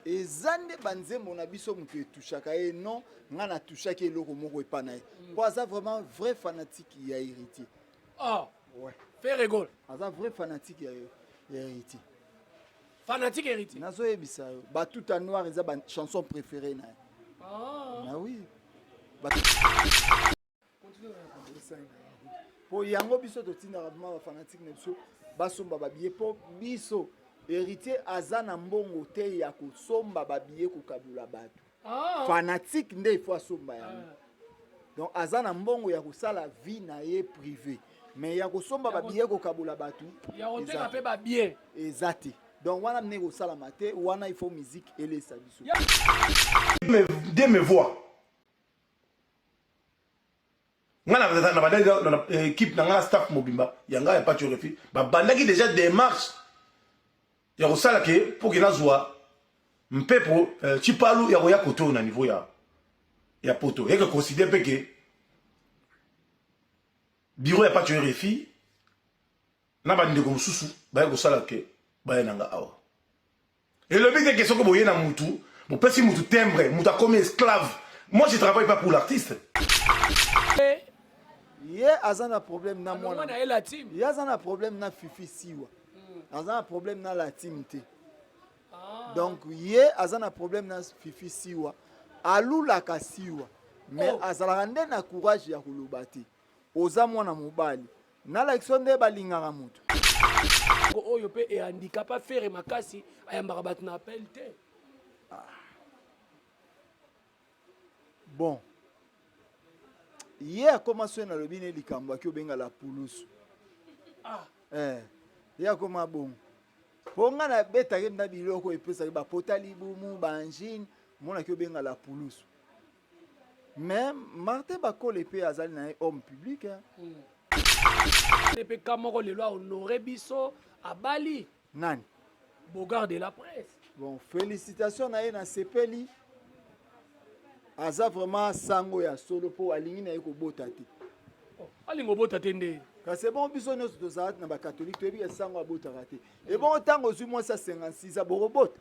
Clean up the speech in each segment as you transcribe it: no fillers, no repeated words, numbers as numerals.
ezande banzembo na biso mutu etushaka ye non nga na tushaki eloko moko epana ye po aza vraiment vrai fanatique ya héritier. Ah ouais, fait rigole aza vrai fanatique ya héritier. Fanatique héritier nazoyebisa yo batuta noir eza ba chanson préférée na ye. Ah oui po yango biso totindaka vraiment bafanatique na biso basomba babiye po biso héritier aza na mbongo te ya kosomba babiye kokabula bato. Fanatique nde ifo asomba yango. Donc aza na mbongo ya kosala vie na ye privé mais ya kosomba babiye kokabula bato ya koteka mpe babie eza te. Donc wana mne kosalama te wana il faut musique elesa biso de me voix ngana na badanga na équipe na ngana staff mobimba yanga ya patio refi ba bandaki déjà démarche ya kosala ke pour que nazwa mpepo chipalu ya koya koto na niveau ya poto et que considère que bureau ya patio refi na bandeko mususu ba kosala ke ba nanga awa et le but est que ce que boye na mutu mon petit mutu timbre mutu comme esclave. Moi je travaille pas pour l'artiste. Ye azana problème na mwana na la team ye azana problème na fifi siwa azana problème na la team te. Donc ye azana problème na fifi siwa alulaka siwa mais azalaka nde na courage ya koloba te oza mwana mobali na l'action nde balingaka moto oyo pe e handicap a faire makasi ayambaka bato na appel te. Bon ye akoma so na lobi ne likambo aki obenga la pulusu ye akoma bongo po nga na betaki na biloko epesaki bapota libumu banjine monaki obenga la pulusu mais Martin Bakole pe azali na ye homme public mpe ka moko lelo ahonore biso abali nani Bogard de la presse. Bon félicitations na ye na sepeli aza vraiment sango ya solo po alingi na ye kobota te alingi obota te nde kasi bon biso nyonso tozala na bakatholike toyebi ya sango abotaka te ebongo ntango ozwi mwasi ya 56 bokobota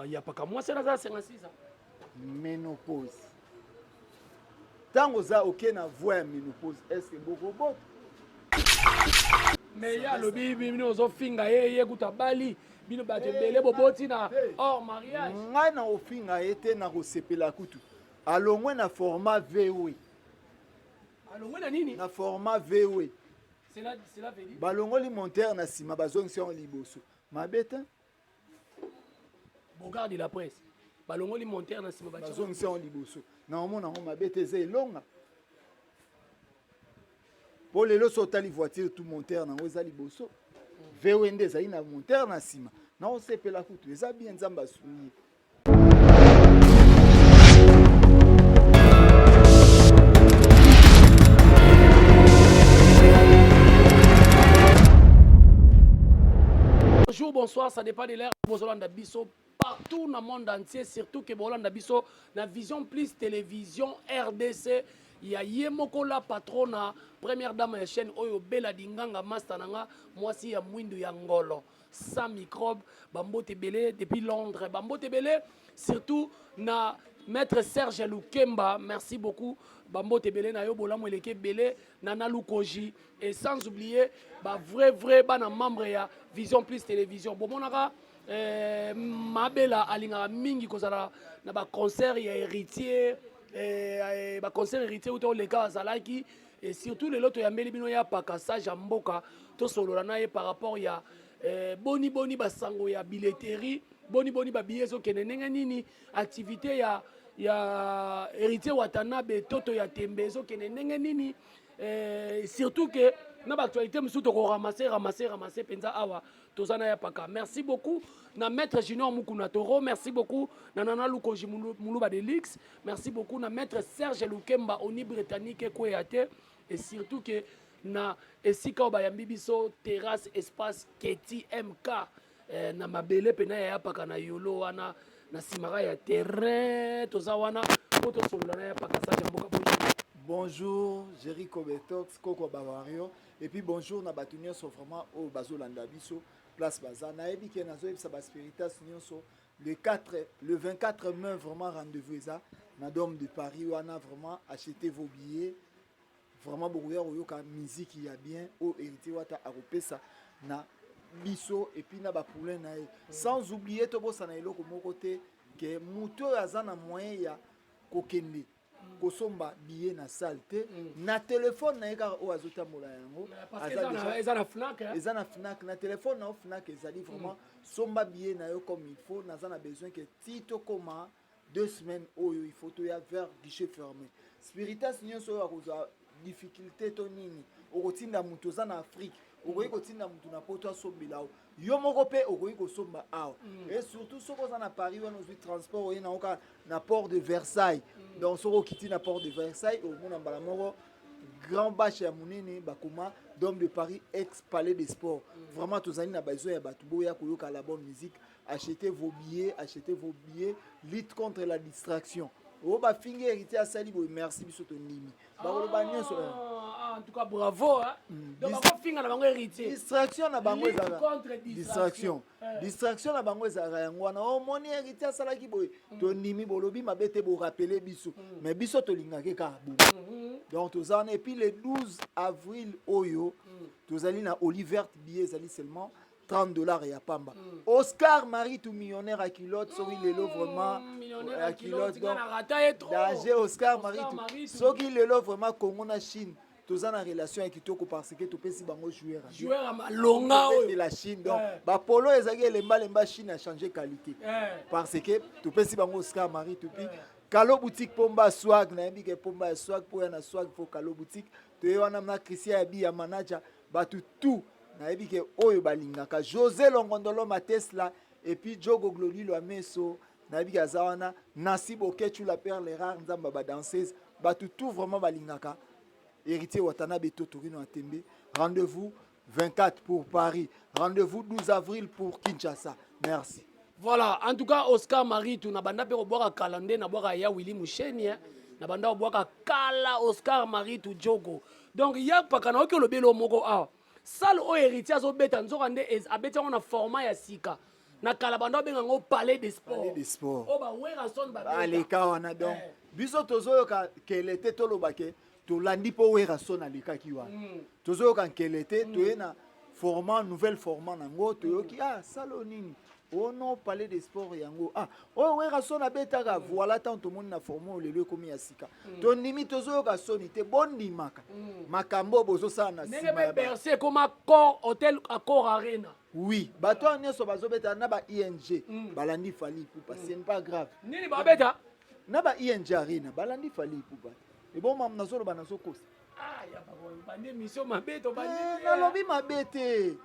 yapaka mwasi naza 56 ménopause ntango oza oke na voi ya ménopause estce bokobota mais ya alobi bino ozofinga ye kuta bali bino bato ebele boboti na hors mariage ngai na ofinga ye te na kosepela kutu alongwe na format VW alongwe na nini na format VW cela veut dire balongoli monteur na nsima bazongisi yango liboso mabe te Bogard de la presse balongoli monteur na nsima bazongisi yango liboso na omona yango mabe te eza elonga po lelo so otali voiture tout monteur nango eza liboso VW nde ezali na monteur na nsima na osepela kutu eza bien nzambe asuni. Bonjour, bonsoir, ça dépend de l'air. Bozolanda biso partout dans le monde entier, surtout que Bolanda biso na Vision Plus Télévision RDC. Il y a Yemoko la patrona, première dame de la chaîne Oyo Bela Dinganga Mastananga, moi si ya Mwindu Yangolo. Sans microbe, Bambo Tebele depuis Londres. Bambo Tebele, surtout na Maître Serge Lukemba, merci beaucoup. Bambo Tebele na yo bola mweleke Bele, Nana Lukoji. Et sans oublier, vrai, bana membre ya Vision Plus Télévision. Bomonaka, Mabela Alinga Mingi Kozala, na ba concert ya héritier. Ba concert héritier ou les gars Zalaki. Et surtout les loto ya Melibino ya Pakasa Jamboka, to solo na par rapport ya boni basango ya billetterie, boni ba billezo kenenenga nini activité ya héritier Watanabe toto ya Tembezo kenenenga nini surtout que na actualité musu to ramasser penza awa tozana ya paka. Merci beaucoup na maître Junior Mukuna Toro, merci beaucoup na Nana Lukoji Muluba Delix, merci beaucoup na maître Serge Lukemba Oni Britannique Kweyate et surtout que na esika obayambi biso terrasse espace Keti MK na mabele pena ya paka na yolo wana na simara ya terrain toza wana poto solana ya paka sa jamboka. Bonjour, Jericho Betox, Coco Bavario, et puis bonjour, na batunion so vraiment au Bazo Landabiso, place Baza, na ebi ke nazo ebisa ba spiritas nyonso, le 24 mai, vraiment rendez-vous ça. Na Dôme de Paris, on a vraiment acheté vos billets. Vraiment, beaucoup de musique qui a bien. Au héritier, on a repéré ça. Na biso et puis na ba poulain na. Sans oublier, tout ça na ilo comme côté que muto azana moyen ya kokende. Kosomba billet na salle na téléphone na eka o azota mola yango parce que eza na Fnac eza na Fnac na téléphone na Fnac ezali vraiment somba billet na yo comme il faut na za na besoin que tito koma 2 semaines oyo il faut to ya vers guichet fermé Spiritas nyonso ya koza difficulté to nini okotinda muto za na Afrique okoyi kotinda mutu na poto asombela yo moko pe okoyi kosomba awa et surtout soko za na Paris wana ozwi transport oye na oka na port de Versailles donc soko okiti na port de Versailles omona mbala moko grand bâche ya munene bakoma Dôme de Paris ex palais des sports vraiment tozali na besoin ya bato boya koyoka la bonne musique achetez vos billets lutte contre la distraction o ba fingi héritier asali boy merci biso to nimi ba ko ba nyonso en tout cas bravo hein donc ba ko finga na bango héritier distraction na bango ezala distraction na bango ezala yango wana o moni héritier asala ki boy to nimi bolobi mabete bo rappeler biso mais biso to lingaka ka bu donc tozana et puis le 12 avril oyo tozali na Oliver billet ezali seulement $30 et à Pamba. Oscar Marie tout millionnaire à culotte, so il est là vraiment à culotte. Danger Oscar Marie tout. So il est là vraiment Congo na Chine. Tous en relation avec Kitoko parce que tout petit bango joueur. Joueur à malonga de la Chine donc ba polo ezaki lemba Chine a changé qualité. Parce que tout petit bango Oscar Marie tout pi Kalo boutique Pomba swag na yembi ke Pomba swag pour na swag pour Kalo boutique. To wana na Christian Abi ya manager ba tout nayebi ke oyo balingaka José Longondolo Matesla et puis Jogo Gloli lo ameso nayebi ke azawana Nasib Okechu la perle rare nzamba ba danseuse ba tout vraiment balingaka héritier Watanabe Totorino Atembe rendez-vous 24 pour Paris rendez-vous 12 avril pour Kinshasa merci. Voilà en tout cas Oscar Marie tu na banda pe boka kalande na boka ya Willy Musheni na banda boka kala Oscar Marie tu Jogo donc ya pakana okelo belo moko salle au héritier azo beta nzoka nde abeta na format ya sika na kala bando benga ngo palais des sports o ba wera son ba aleka wana donc biso tozoyoka kelete tolobake tolandi po wera son aleka ki wana tozoyoka kelete toyena format nouvelle format nango toyoki salo nini oh non palais des sports yango oh wera son abetaka voilà tant tout monde na format lelo komi ya sika to nimi tozoyoka soni te bondimaka makambo bozo sana nenge be bercer comme Accor hôtel Accor Arena oui bato nyonso bazobeta na ba ING balandi fali pour c'est pas grave nini ba beta na ba ING Arena balandi fali pour et bon mam nazolo banazokosa ya ba bande mission mabeto bandi nalobi mabete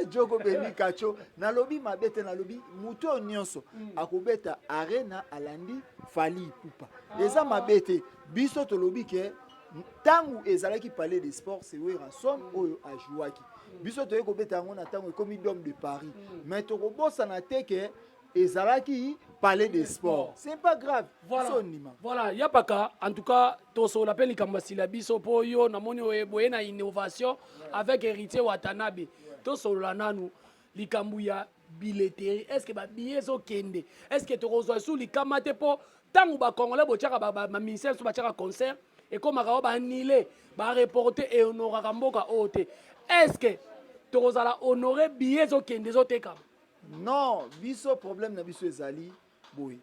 Jogo Baby Kacho nalobi mabete nalobi muto nyonso akobeta Arena alandi fali pupa eza mabete biso tolobi ke tangu ezalaki palais des sports c'est wera son oyo ajouaki biso toye kobeta ngo na tangu komi Dôme de Paris mais tokobosa na teke ezalaki palais des sports c'est pas grave voilà yapaka en tout cas toso la peine likambasila biso po yo na moni boye na innovation avec héritier Watanabe tosolola nanu likambu ya billetterie est-ce que ba billet zo kende est-ce que tokozwa sous likamate po tangu ba congolais botiaka ba ministère so batiaka concert et comme ba annulé ba reporter et honoraka mboka ote est-ce que tokozala honorer billet zo kende zo teka non biso problème na biso ezali boy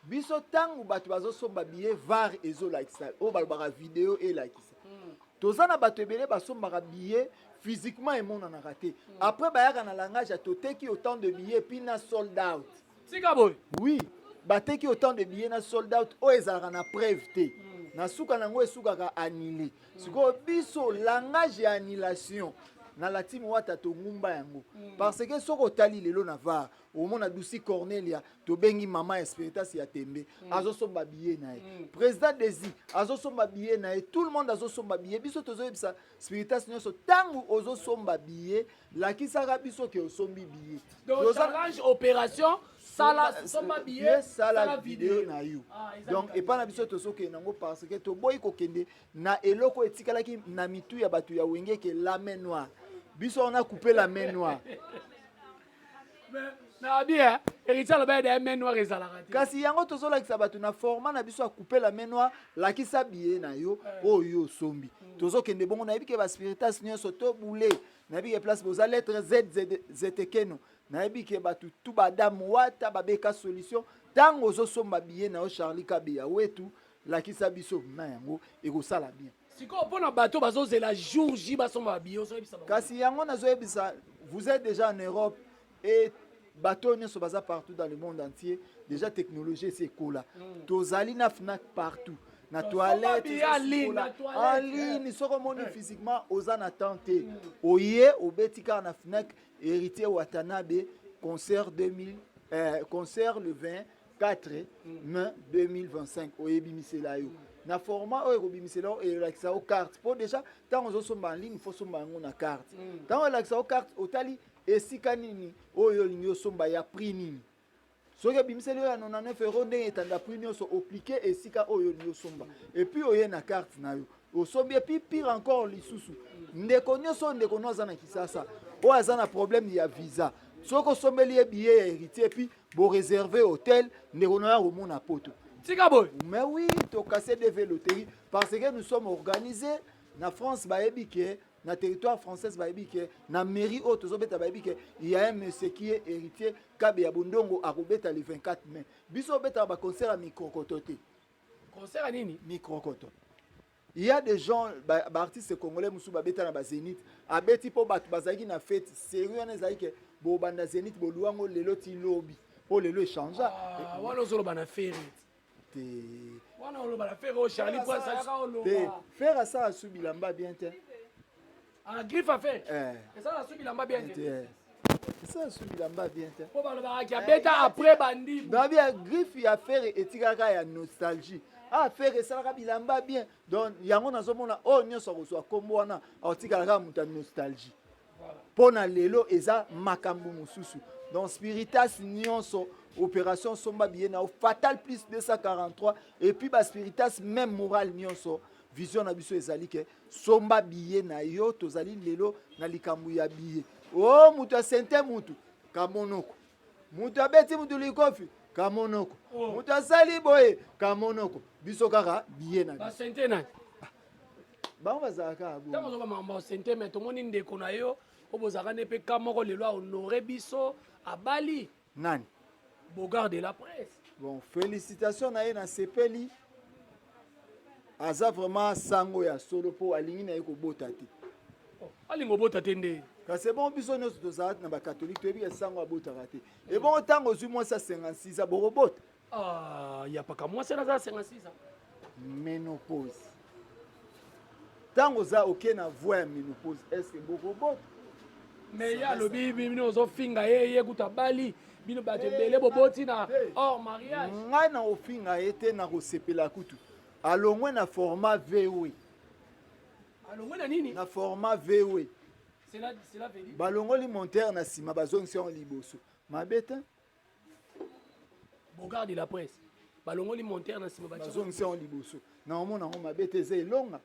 biso tangu bato bazosomba billet var ezolakisa o balobaka vidéo elakisa tozana bato ebele basombaka billet physiquement et mon en raté après bayaka na langage toteki autant de billets puis na sold out sika boy oui bateki autant de billets na sold out o ezalaka na preuve te na suka nango esukaka annulé siko biso langage ya annulation na la team wata to ngumba yango parce que soko tali lelo na var au mona Dusi Cornelia to bengi mama Esperitas ya tembe azo somba billet na président Desi azo somba billet na tout le monde azo somba billet biso tozo yebisa Esperitas nyonso tangu ozo somba billet la kisaka biso ke osombi billet donc arrange opération sala somba billet sala vidéo na you donc et pas na biso tozo ke nango parce que to boy ko kende na eloko etikalaki na mitu ya batu ya wenge ke la main noire biso on a coupé la main noire na bien héritier le bail des mains noires et salariés kasi yango tozolakisa bato na format na biso couper la main noire lakisa billet na yo oyo sombi tozokende bongo nayebi ke baspiritas nyonso tobule nayebi ke place boza lettre zetekeno nayebi ke bato tu badamu wata babeka solution ntango ozosomba billet na yo Charlie Kabeya wetu lakisa biso na yango ekosala bien sikoyo mpona bato bazozela jour J basomba babio kasi yango nazoyebisa vous êtes déjà en Europe et bateau nyonso baza partout dans le monde entier déjà technologie c'est cola tozali na Fnac partout na toilette en ligne soko moni physiquement oza na tente oye obetika na Fnac héritier Watanabe concert concert le 24 mai 2025 oyebi misela yo na format oyo kobimisela o elakisa o carte po déjà tant ozosomba en ligne faut somba ngo na carte tant elakisa o carte otali esika nini oyo lingi osomba ya prix nini soki bimiseli oyo ya 99 € ndenge etanda prix nyonso oplike esika oyo lingi osomba et puis oye na carte na yo osombi et puis pire encore lisusu ndeko nyonso ndeko no aza na Kisasa oyo aza na problème ya visa soki osombeli ye billet ya héritier et puis bo réserver hôtel ndeko no ya komona poto mais oui to casser des loteries parce que nous sommes organisés na France bayebi ke na territoire français bayebi ke na mairie auto zobeta bayebi ke il y a un monsieur qui est héritier Kabeya Bondongo a kobeta le 24 mai biso beta ba concert à microcototé concert à nini microcoto il y a des gens ba artistes congolais musu ba beta na ba Zénith abeti po batu bazaki na fête sérieux na zaki ke bo banda Zénith bo luango lelo ti lobby po lelo échange wala zolo bana ferry wana oloba la faire au Charlie pour ça ka oloba faire à ça sous bilamba bien te a griffe à faire et ça sous bilamba bien te ça sous bilamba bien te po ba loba ki abeta après bandi ba bien griffe ya faire etikaka ya nostalgie ah faire ça ka bilamba bien donc yango nazomona oh nyonso ko so kombo wana otikaka muta nostalgie pona lelo eza makambu mususu donc spiritas nyonso opération somba bien na fatal plus 243 et puis ba spiritas même moral nyonso vision na biso ezali ke somba bien na yo tozali lelo na likambu ya billet oh mutu asente mutu kamonoko mutu abeti mutu likofi kamonoko mutu asali boye kamonoko biso kaka billet na ba sente na ba bazaka abo tamo zoba mamba sente mais to moni ndeko na yo obozaka ne pe kamoko lelo a honorer biso abali nani Bogard de la presse. Bon, félicitations na ye na sepeli. Aza vraiment sango ya solo po alingi na ye ko botati. Alingo botati nde. Ka c'est bon biso nyonso tozala na ba catholique to bi sango abotaka te. Et bon tango zu moi ça 56 bo robot. Ah, y a pas qu'à moi c'est là 56 ans. Ménopause. Tango za OK na voix ménopause, est-ce que bo robot? Mais ya lobi bino zo finga ye kuta bali. Bino ba tembele boboti na hors mariage ngai na ofinga ete na kosepela kutu alongwe na format VW alongwe na nini na format VW c'est là veut dire balongoli monteur na sima bazongisi yango liboso mabeta Bogard de la presse balongoli monteur na sima bazongisi yango liboso na omona yango mabeta eza elonga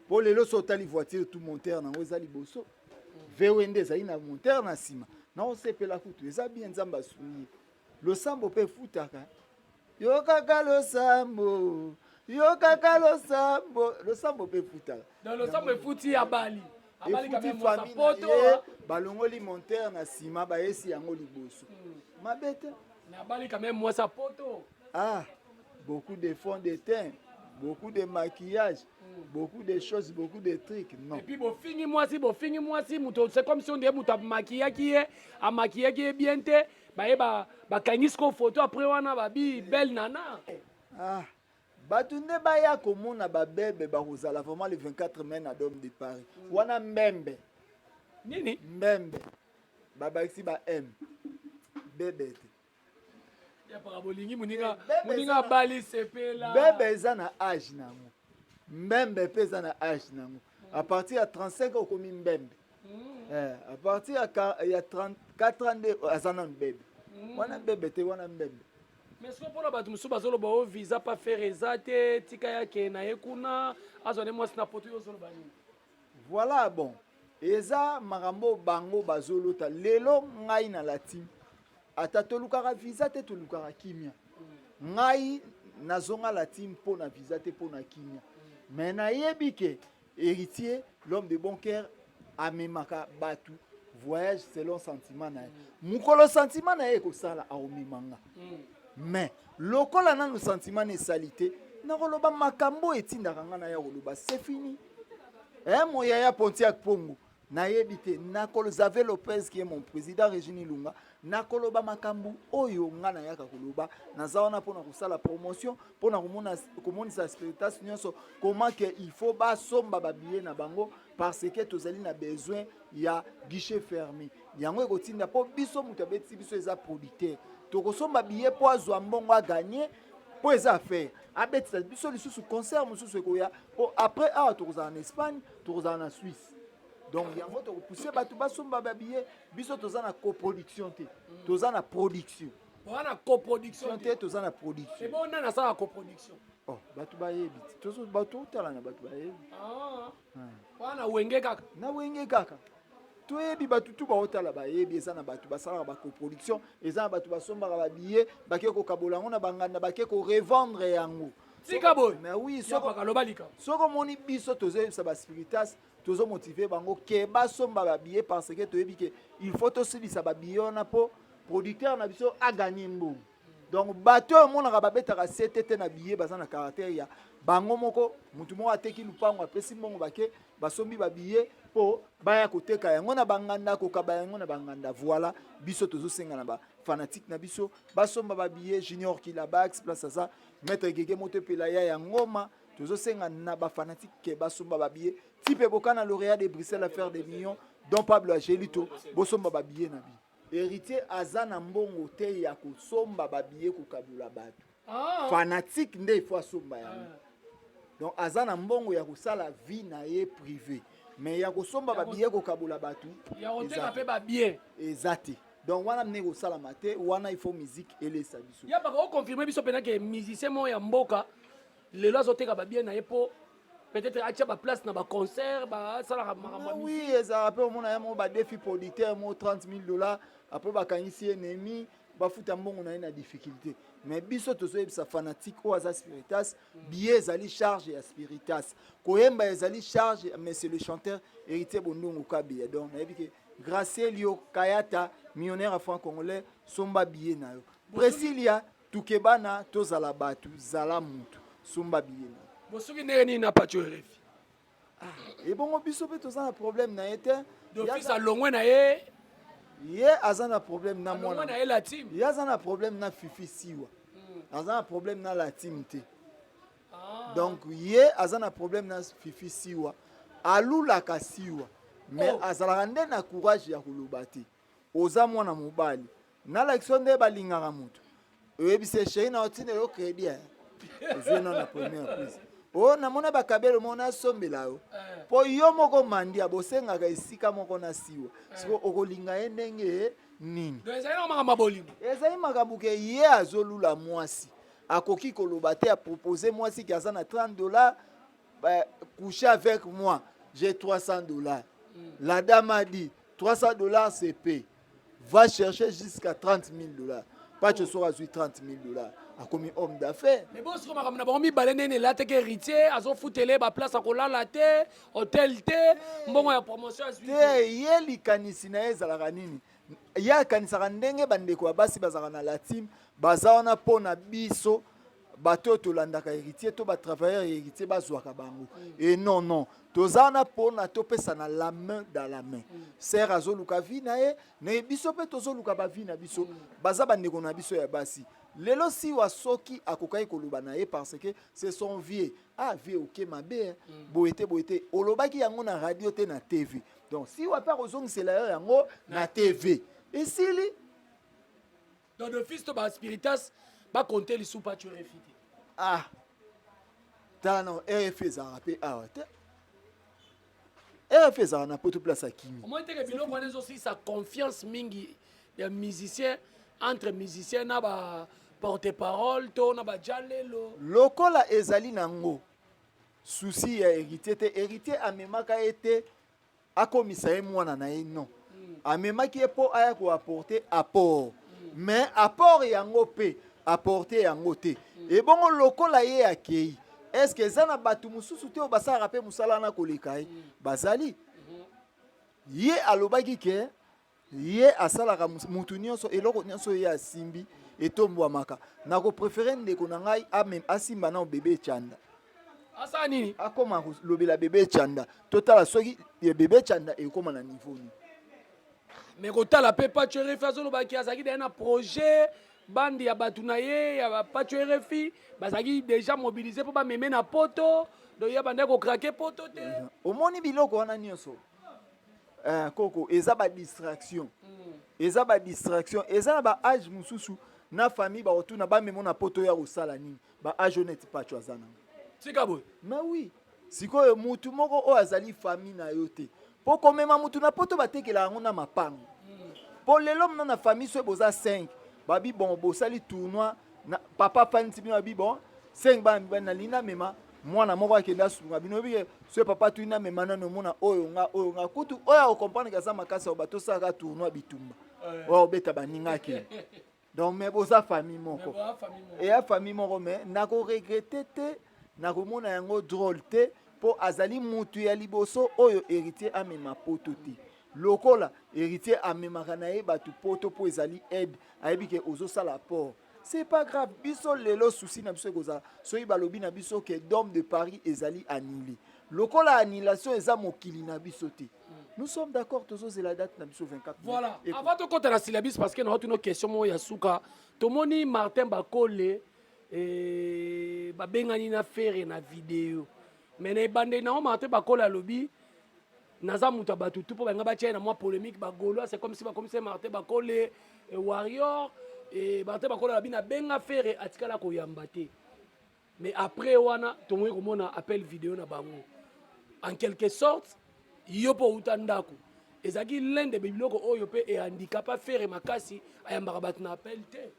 po lelo so otali voiture tout monteur nango eza liboso VW nde ezali na monteur na sima na osepela kutu eza bien nzambe asuni losambo mpe futaka yokaka losambo losambo mpe futaka dans losambo efuti ya bali abali efuti quand même famille poto balongoli monteur na sima bayesi yango liboso mabete na abali quand même moi sa poto ah beaucoup de fonds de teint beaucoup de maquillage beaucoup de choses, beaucoup de trucs, non. Et puis, bon, fini moi si, c'est comme si on dit, a maquillé qui est bien, bah, kangisko photo après, on a babi, belle nana. Ah, batunde baya komona ba bébé ba rozala vraiment le 24 mai na Dôme de Paris. Wana mbembe. Nini? Mbembe. Baba ici ba M. Bébé. Ya para bolingi muninga bali sepela. Bébé eza na âge nango. Mbembe pesa na âge nango. À partir de 35 ans comme mbembe. À partir ya 34 ans azana bébé. Wana bébé te wana mbembe. Mais ce qu'on peut battre musu bazolo ba visa pas faire ezate tika ya ke na ekuna azone moi na poto yo zolo bani. Voilà bon. eza makambo bango bazolota lelo ngai na latim ata tolukaka visa te tolukaka kimia ngai nazonga latim mpo na visa te mpo na kimia mais nayebi ke héritier l'homme de bon cœur amemaka batu voyage selon sentiment na ye mukolo sentiment na ye ekosala aomemanga mais lokola nanu sentiment na esali te nakoloba makambo etindaka nga na ya koloba c'est fini moyaya Pontiac Pongo nayebi te nakolo Xavier Lopez qui est mon président Régine Lunga nakoloba makambo oyo nga na yaka koloba naza wana mpona kosala promotion mpona komonisa spiritas nyonso comment que il faut basomba babillet na bango parce que tozali na besoin ya guichet fermé yango ekotinda mpo biso moto abetisi biso eza producteur tokosomba billet mpo azwa mbongo aganye mpo eza affaire abetisa biso lisusu concert mosusu ekoya mpo après awa tokozala na Espagne tokozala na Suisse. Donc yango tokopousse bato basomba babillet biso toza na coproduction te toza na production. Wana coproduction te toza na production. Et bon on a ça coproduction. Oh bato bayebi tozo bato tala na bato bayebi. Wana wenge kaka. Na wenge kaka. Toyebi bato tu baotala bayebi eza na bato basala ba coproduction eza na bato basomba babillet bakeko kokabola ngo na banganda bakeko revendre yango. Sika boy. Mais oui soko moni biso tozo sa ba spiritas tozo motiver bango ke basomba babillet parce que toyebi ke il faut tosilisa babillet na po producteur na biso a gagner mbongo. Donc bateau monaka babetaka CTT na billet baza na caractère ya bango moko mutu moko ateki lupango apesi mbongo bake basombi babillet po baya koteka yango na banganda kokaba yango na banganda. Voilà biso tozo senga na ba fanatique na biso basomba babillet Junior Kilabax place ça maître Gege moto pelaya ya ngoma tozo senga na ba fanatique ke basomba babillet type bokana lauréat de Bruxelles à faire des millions dont Pablo Angelito bosomba babillet na bi héritier azana mbongo te ya kosomba babillet kokabula bato fanatique nde il faut asomba yango. Donc azana mbongo ya kosala vie na ye privé mais ya kosomba babillet kokabula bato ya oteka pe babillet ezate. Donc wana mne kosala mate wana il faut musique elesa biso ya baka o confirmer biso pena ke musicien mo ya mboka lelo azoteka babillet na ye po peut-être atia ba place na ba concert ba sala makambo. Oui eza rappel au mona ya mo ba défi producteur mo $30,000 après bakangisi ennemi bafuta mbongo na ye na difficulté mais biso tozoyebisa fanatique o aza spiritas billet ezali charge ya spiritas koyemba ezali charge mais c'est le chanteur héritier Bondongo Kabia. Donc nayebi ke Gracelio Kayata millionnaire à franc congolais somba billet na yo Presilia tukebana tozala batu zala mutu somba billet na bosuki ndenge nini na pacho refi et bon biso pe toza na problème na été d'office à longwe na ye ye azana problème na mwana na ye la team ye azana problème na Fifi Siwa azana problème na la team te donc ye azana problème na Fifi Siwa alulaka Siwa mais azalaka nde na courage ya koloba te oza mwana mobali na l'action nde balingaka moto oyebise chéri na otine yo crédit ezwe na première prise o namona bakabelo mona sombela yo po yo moko mandia bosengaka esika moko na Siwa siko okolinga ye ndenge nini ezali makambo ke ye azolula mwasi akoki koloba te apropose mwasi ki aza na $30 coucher avec moi j'ai $300. La dame a dit $300 c'est payé. Va chercher jusqu'à $30,000. Pas que ce soit $30,000. A commis homme d'affaires. Mais bon, si on a mis balene là, t'es héritier, à son foutele, ba place à cola la terre, hôtel té, bon ya promotion à suivre. Ye li kanisina ezalaka nini? Ya kanisaka ndenge bandeko basi bazaka na la team, bazana pona biso. Bato tolandaka héritier to ba travailleur héritier bazwaka bango et non tozana pona topesa na la main dans la main ser azoluka vina e ne biso pe tozoluka ba vina biso baza bandeko na biso ya basi lelo si wasoki akokai koluba na ye parce que c'est son vieux vieux ok mabe boete olobaki yango na radio te na TV. Donc si wa pa ozongisela yango na TV esili dans le fils de ba spiritas ba compter les sous pas tu refité. Tala non RFZ a rappelé te RFZ a na poto place à Kimi. Comment te que biloko wana aussi sa confiance mingi ya musicien entre musicien na ba porte-parole to na ba jalelo lokola ezali nango souci ya héritier te héritier amemaka ete akomisa ye mwana na ye non amemaki ye mpo aya koapporte apport mais apport yango mpe apporte yango te ebongo lokola ye akei est ce que eza na bato mosusu te oyo basalaka mpe mosala na koleka ye bazali ye alobaki ke ye asalaka mutu nyonso eloko nyonso ye asimbi etombwamaka nakoprefere ndeko na ngai asimba na bebe echanda asala nini akoma kolobela bebe echanda totala soki bebe echanda ekoma na niveau nini mais kotala mpe pacho RFI azolobaki azalaki daye na projet bande ya bato na ye ya pacho RFI bazalaki déjà mobilisé mpo bameme na poto donc ye bandaki kokrake poto te omoni biloko wana nyonso koko eza badistraction eza badistraction eza na baage mosusu na famille bakotuna bamemo na poto ya kosala nini baage oneti pacho aza nango tika boye mais oui sikoyo mutu moko oyo azali famille na yo te mpo komema mutu na poto batekela yango na mapango mpo lelo mna na famille so boza 5 babi bon bosali tournoi papa fanisi bino babi bon 5 bana mibali na linda mema mwana moko akende asunga bino bike so papa tu ina mema nano mona oyo nga kutu oyo akokomprendre kaza makasi oyo batosalaka tournoi bitumba oyo obeta baninga ke donc me boza famille moko eya famille moko me nakoregrete te nakomona yango drôle te mpo azali mutu ya liboso oyo héritier amema poto te lokola héritier amemaka na ye bato poto mpo ezali aide ayebi ke ozosala port c'est pas grave biso lelo souci na biso ekozala soki balobi na biso ke dôme de Paris ezali annulé lokola annulation eza mokili na biso te nous sommes d'accord tozozela date na biso 24 voilà avant tokota na syllabus parce que na tuna question moko ya suka tomoni Martin Bakole babengani na fere na video mais na ebandeli nango Martin Bakole alobi naza mutu ya bato tu mpo banga batia na mwa polémique bagaulois c'est comme si bakomisa Martin Bakole warrior Martin Bakole alobi na benga fere atikala koyamba te mais après wana tomoki komona appel vidéo na bango en quelque sorte yo mpo outa ndako ezalaki l'un de biloko oyo mpe ehandicapa fere makasi ayambaka bato na appel te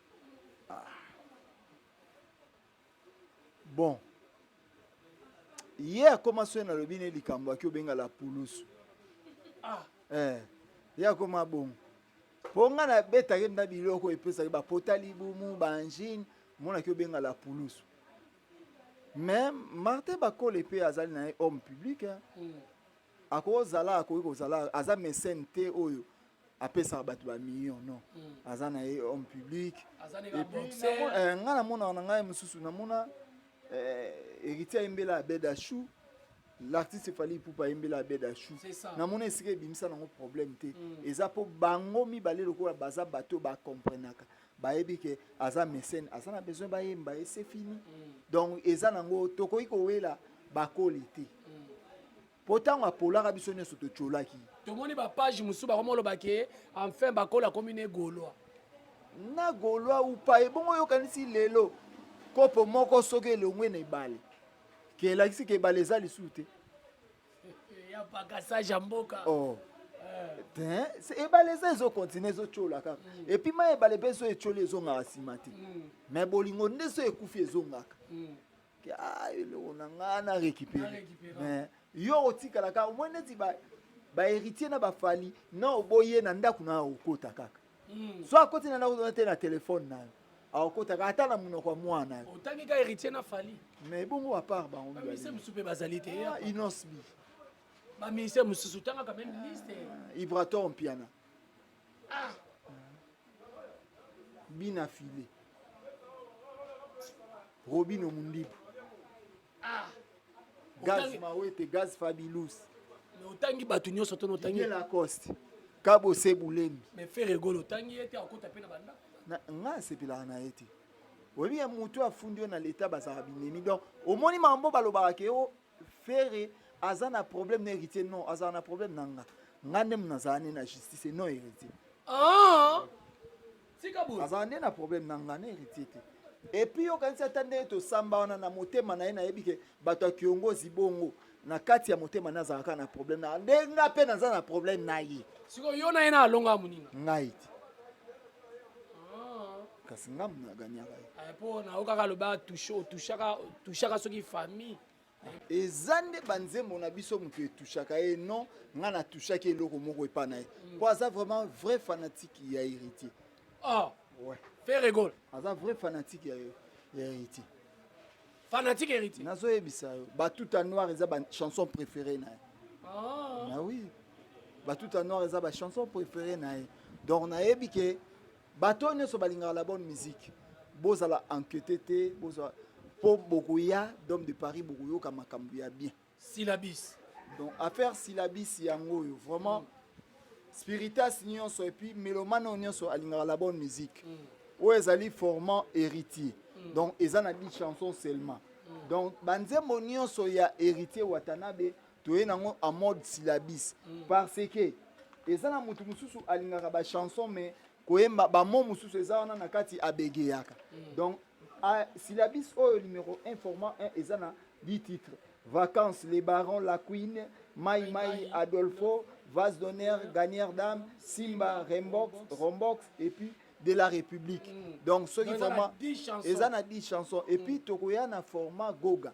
bon ye akoma so na lobi ne likambo aki obenga la pulusu ye akoma bongo mpo nga na betaki na biloko epesaki bapota libumu banjine monaki obenga la pulusu mais Martin Bakole mpe azali na ye homme public akozala akoki kozala aza mécène te oyo apesaka bato bamillion non aza na ye homme public nga namonaka na ngai mosusu namona héritier ayembela abeda chou l'artiste fali pupa ayembela abeda chou namona esika ebimisa nango problème te eza mpo bango mibale lokola baza bato bakomprenaka bayebi ke aza mécène aza na besoin bayemba ye c'est fini donc eza nango tokoki kowela Bakole te mpo ntango apolaka biso nyonso totyolaki tomoni bapage mosusu bakoma olobaki enfin Bakole akomi ne gaulois na gaulois upa ebongo oyokanisi lelo kopo moko soki elongwe na ebale ke elakisi ke ebale eza lisusu te ya pakasage ya mboka ebale eza ezokontinue ezotyola kaka epuis ma ebale mpe so etyoli ezongaka nsima te mais bolingo nde so ekufi ezongaka eloko na ngai na récupéré mais yo otikalaka omoi neti bahéritier na bafali na oboye na ndako na okota kaka so akoti na ndako te na telefone nayo akotaka ata na monoko ya mwana otangi ka héritier na fali mais bongo apart bango baministère mosusu mpe bazali te inosbi baministère mosusu tangaka même liste Ibrator Mpiana Bina File Robino Mundibu Gaz Mawete Gaz Fabilous otangi bato nyonso to notangi Lacoste Kabo Sebulembi mais faire rigolo otangi ete akota pe na banda nga sepelaka na ye te oyebi ya motu afundi oyo na leta bazalaka binemi donc omoni mambo balobaka ke o fere aza na problème na héritier non azala na problème na nga nde nazala nde na justice non héritier azala nde na problème na nga na héritier te epuis yokanisi ata nde tosamba wana na motema na ye nayebi ke bato ya kiongozi bongo na kati ya motema na azalaka na problème na nde nga mpe naza na problème na ye sikoyo yo na ye na alonga moninga ngai te kasi nga munaganyaka ye mpo na okaka loba otushaka soki famille ezande banzembo na biso mutu etushaka ye non nga na tushaki eloko moko epa na ye po aza vraiment vrai fanatique ya héritier. Ah ouais, fait rigole aza vrai fanatique ya héritier. Fanatique héritier nazoyebisa yo batuta noir eza chanson préférée na ye. Ah oui, batuta noir eza chanson préférée na ye. Donc nayebi ke bato nyonso balingaka la bonne musique bozala enquêté te bozala po bokoya d'homme de Paris bokoyoka makambo ya bien syllabis. Donc affaire syllabis yango yo vraiment spiritas nyonso et puis mélomane nyonso alingaka la bonne musique oyo ezali formant héritier. Donc eza na 10 chansons seulement. Donc banzembo nyonso ya héritier Watanabe toye nango en mode syllabis parce que eza na mutu mususu alingaka ba chanson mais koyemba ba mot mususu eza wana na kati abegeyaka. Donc syllabis oyo numéro 1 format 1 eza na 10 titres. Vacances, les barons, la queen, Mai Mai, Adolfo, Vase d'honneur, gagnère d'âme, Simba, Rombox et puis de la République. Donc ceux qui vraiment ils en a 10 chansons et puis tokoya na format Goga.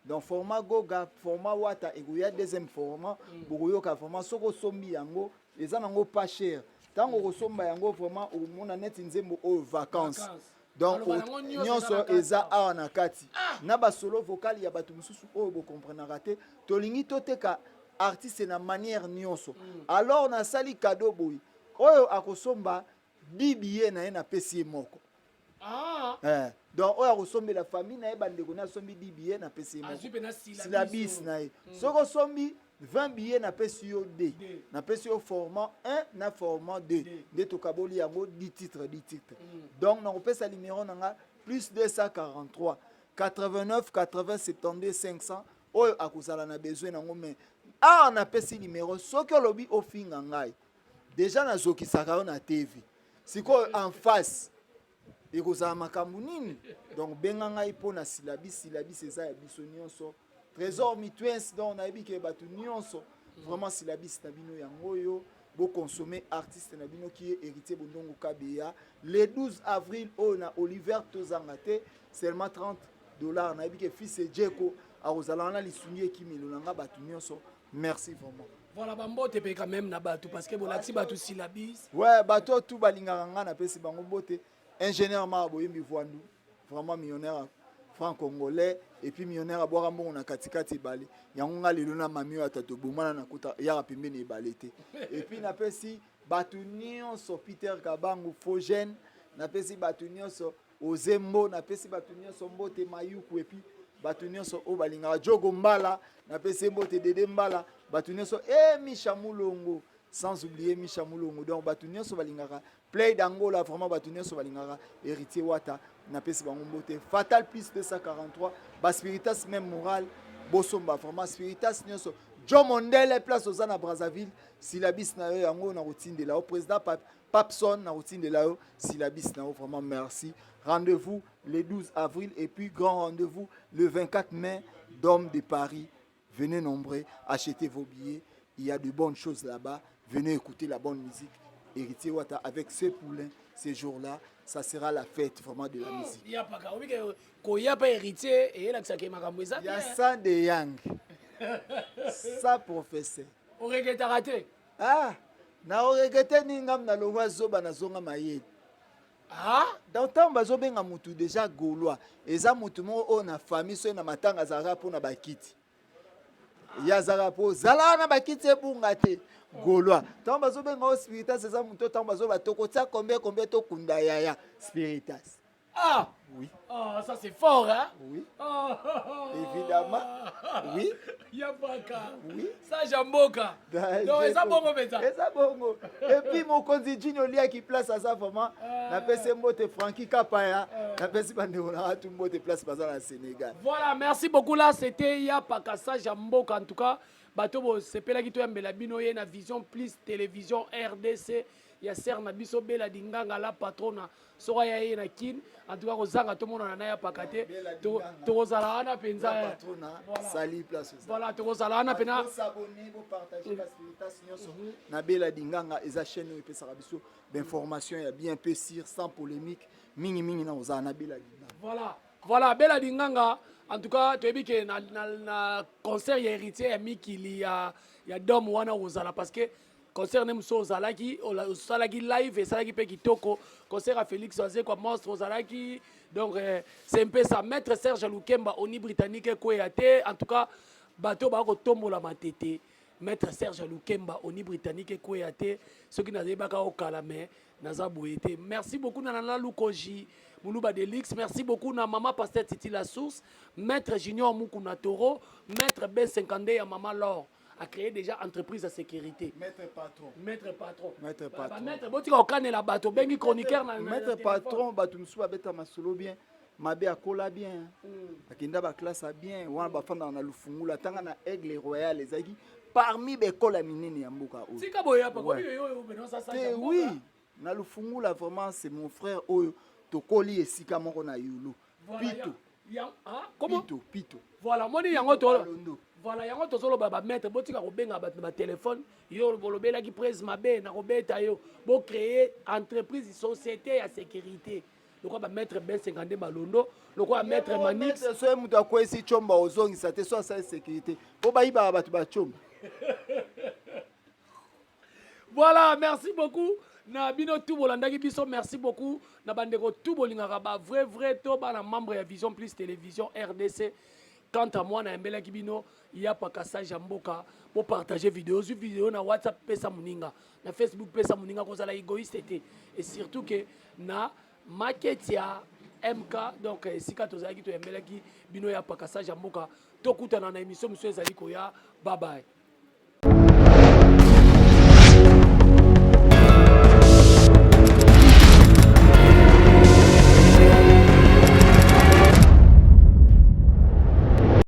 Donc format Goga, format Wata et goya deuxième format bokoyoka format soko sombi yango eza nango pas cher. Tango kosomba yango vraiment au mona net nzembo o vacances. Donc nyonso eza awa na kati na ba solo vocal ya batu mususu oyo bo comprendre raté tolingi toteka artiste na manière nyonso. Alors na sali cadeau boy oyo akosomba 10 billets na ye na pesi moko. Donc oyo akosombe la famille na ye bandeko na sombi 10 billets na pesi moko. Syllabis na ye soko sombi 20 billets na pesi yo D na pesi yo format 1 na format 2 de tokaboli yango 10 titres. Donc na kopesa numéro nanga plus 243 89 80 72 500 oyo akozala na besoin nango mais na pesi numéro soki olobi ofinga ngai déjà nazokisaka yo na TV sikoyo en face ekozala makambo nini. Donc benga ngai mpo na syllabis eza ya biso nyonso Trésor Mitwens donc on a dit que batu nyonso vraiment syllabis na bino yango yo bo consommer artiste na bino qui est héritier Bondongo Kabeya le 12 avril on a Oliver Tozangate seulement $30 on a dit que fils Djeko a Rosalana lisunye qui milonanga batu nyonso merci vraiment. Voilà bambote pe quand même na batu parce que bolati batu syllabis. Ouais bato tout balinganga na pesi bango bote ingénieur Maboyembi Voandu vraiment millionnaire franc-congolais et puis millionnaire à boire bon na katikati balé yango lelo na mamio atato bomana na kuta ya pembeni balete et puis na pesi batu nyonso Peter Kabangu Fogène na pesi batu nyonso Ozembo na pesi batu nyonso Mbote Mayuku et puis batu nyonso o balinga Jogo Mbala na pesi Mbote Dede Mbala batu nyonso Misha Mulongo sans oublier Misha Mulongo donc batu nyonso balingaka Play d'Angola vraiment batu nyonso balingaka héritier Wata na pesi bango mbote Fatal plus 243 ba Spiritas même moral bosomba vraiment Spiritas nyonso John Mondele place ozana Brazzaville syllabis na yo yango na routine la au président Papson na routine de la syllabis na vraiment merci. Rendez-vous le 12 avril et puis grand rendez-vous le 24 mai d'Homme de Paris. Venez nombreux, achetez vos billets, il y a de bonnes choses là-bas, venez écouter la bonne musique. Héritier Wata avec ce poulain ces jours-là, ça sera la fête vraiment de la musique. Il y a pas quand il y a pas héritier et là que ça qui m'a ramené ça. Il y a ça de Yang. Ça professeur. On regrette raté. Na regrette ningam na longwa zoba na zonga mayé. Dans temps bazo benga mutu déjà gaulois. Eza mutu mo o na famille so na matanga zara po na bakiti. Ya zara po zala na bakiti bunga te. Gaulois. Tant bazo benga o Spiritas eza mutu tant bazo batoko tia combien to kunda yaya Spiritas. Oui. Ça c'est fort hein. Oui. Évidemment. Oui. Yabaka. Oui. Ça jamboka. Donc ça bongo beza. Ça bongo. Et puis mon konzi Junior Lia qui place à ça vraiment. Na pese mbote Frankie Kapaya. Na pese bande on a tout mbote place bazala na Sénégal. Voilà, merci beaucoup là, c'était Yabaka ça jamboka en tout cas. Bato bo sepela ki to yambela bino ye na Vision Plus télévision RDC. Ya ser na biso bela dinganga la patrona soka ya ye na kin en tout cas kozanga to mona na ya pakate to kozala ana penza patrona sali place voilà to kozala ana pena s'abonner pour partager la Spiritas nyonso na bela dinganga eza chaîne o pesa biso d'information ya bien peu sur sans polémique mingi na ozana bela dinganga voilà Voilà, bela dinganga. En tout cas, tu as vu que na concert ya héritier ya mikili ya dom wana ozala parce que concert nem so ozalaki osalaki live esalaki pe kitoko concert à Félix Oazé quoi monstre ozalaki donc c'est un peu ça maître Serge Lukemba oni britannique ko yate en tout cas bateau ba ko tombola matete maître Serge Lukemba oni britannique ko yate ceux qui n'avaient pas au calame naza boyete merci beaucoup nana Lukoji Moulouba Delix, merci beaucoup na maman Pasteur Titi La Source, maître Junior Moukouna Toro, maître B50 à maman Laure a créé déjà entreprise de sécurité. Maître patron. Maître patron. Maître patron. Maître botika okane la bateau bengi chroniqueur na. Maître patron batu musu babeta masolo bien. Mabe akola bien. Akinda ba classe bien, wana ba fanda na lufungula tanga na Aigle Royal ezaki parmi bekola minene ya mboka o. Tika boya pa ko yo beno ça ça. Oui, na lufungula vraiment c'est mon frère oyo. Tokoli esika moko na yulu. Pito. Comment? Pito. Voilà, moni yango to. Voilà, yango to solo baba mettre botika ko benga ba téléphone, yo bolobela ki prise mabe na ko beta yo, bo créer entreprise société ya sécurité. Loko ba mettre B50 balondo, loko ba mettre Manix. So mutu akwesi chomba ozongisa te so sa sécurité. Po ba iba batu ba chomba. Voilà, merci beaucoup. Na bino tout bolandaki biso merci beaucoup na bandeko tout bolingaka ba vrai to ba na membre ya Vision Plus Télévision RDC. Quant à moi na mbelaki bino il y a pas cassage mboka pour partager vidéo na WhatsApp pesa muninga na Facebook pesa muninga ko zala égoïste et surtout que na market ya MK donc sika tozalaki to mbelaki bino ya pas cassage mboka to kutana na émission monsieur ezali ko ya bye bye.